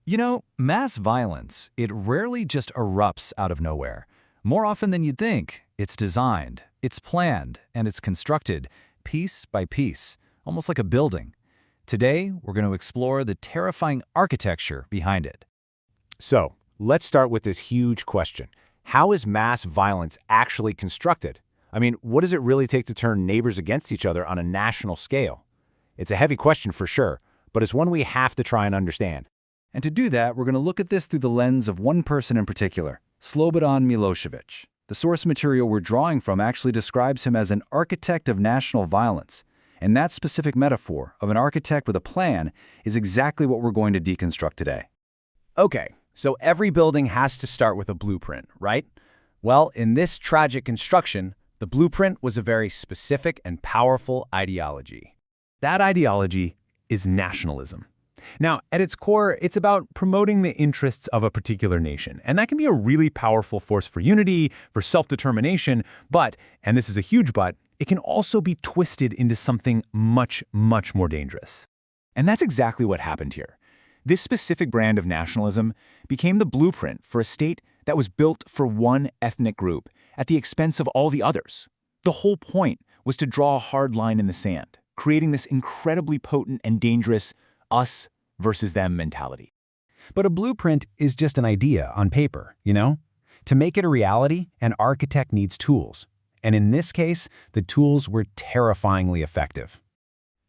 You know, mass violence, it rarely just erupts out of nowhere. More often than you'd think, it's designed, it's planned, and it's constructed piece by piece, almost like a building. Today, we're going to explore the terrifying architecture behind it. So, let's start with this huge question. How is mass violence actually constructed? I mean, what does it really take to turn neighbors against each other on a national scale? It's a heavy question for sure, but it's one we have to try and understand. And to do that, we're going to look at this through the lens of one person in particular, Slobodan Milosevic. The source material we're drawing from actually describes him as an architect of national violence. And that specific metaphor of an architect with a plan is exactly what we're going to deconstruct today. Okay, so every building has to start with a blueprint, right? Well, in this tragic construction, the blueprint was a very specific and powerful ideology. That ideology is nationalism. Now, at its core, it's about promoting the interests of a particular nation, and that can be a really powerful force for unity, for self-determination, but, and this is a huge but, it can also be twisted into something much, much more dangerous. And that's exactly what happened here. This specific brand of nationalism became the blueprint for a state that was built for one ethnic group at the expense of all the others. The whole point was to draw a hard line in the sand, creating this incredibly potent and dangerous us versus them mentality. But a blueprint is just an idea on paper, you know? To make it a reality, an architect needs tools. And in this case, the tools were terrifyingly effective.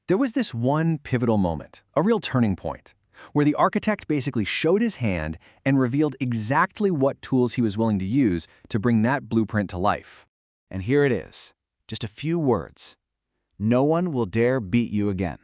There was this one pivotal moment, a real turning point, where the architect basically showed his hand and revealed exactly what tools he was willing to use to bring that blueprint to life. And here it is, just a few words. No one will dare beat you again.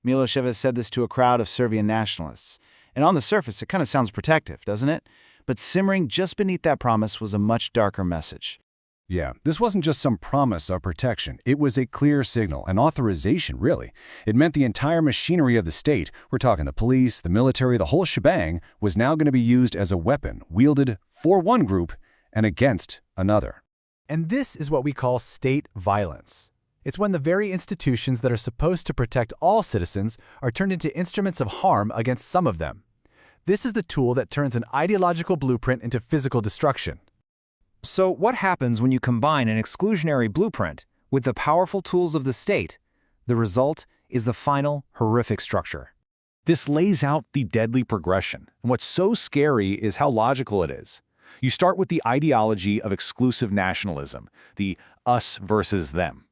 Milosevic said this to a crowd of Serbian nationalists, and on the surface it kind of sounds protective, doesn't it? But simmering just beneath that promise was a much darker message. Yeah, this wasn't just some promise of protection. It was a clear signal, an authorization, really. It meant the entire machinery of the state, we're talking the police, the military, the whole shebang, was now going to be used as a weapon, wielded for one group and against another. And this is what we call state violence. It's when the very institutions that are supposed to protect all citizens are turned into instruments of harm against some of them. This is the tool that turns an ideological blueprint into physical destruction. So what happens when you combine an exclusionary blueprint with the powerful tools of the state? The result is the final, horrific structure. This lays out the deadly progression, and what's so scary is how logical it is. You start with the ideology of exclusive nationalism, the us versus them.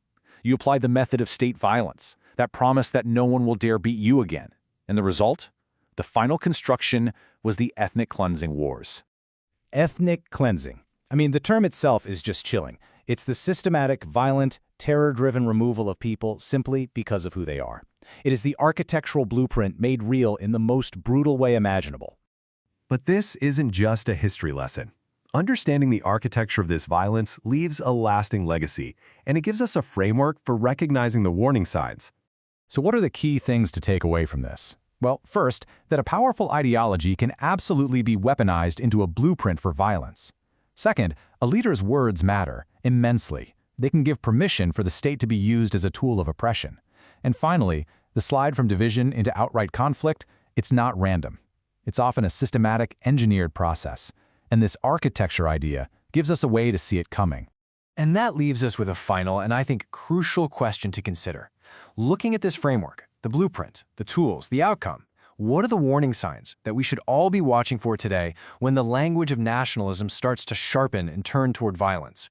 You apply the method of state violence, that promise that no one will dare beat you again. And the result? The final construction was the ethnic cleansing wars. Ethnic cleansing. I mean, the term itself is just chilling. It's the systematic, violent, terror-driven removal of people simply because of who they are. It is the architectural blueprint made real in the most brutal way imaginable. But this isn't just a history lesson. Understanding the architecture of this violence leaves a lasting legacy, and it gives us a framework for recognizing the warning signs. So what are the key things to take away from this? Well, first, that a powerful ideology can absolutely be weaponized into a blueprint for violence. Second, a leader's words matter immensely. They can give permission for the state to be used as a tool of oppression. And finally, the slide from division into outright conflict, it's not random. It's often a systematic, engineered process. And this architecture idea gives us a way to see it coming. And that leaves us with a final and I think crucial question to consider. Looking at this framework, the blueprint, the tools, the outcome, what are the warning signs that we should all be watching for today when the language of nationalism starts to sharpen and turn toward violence?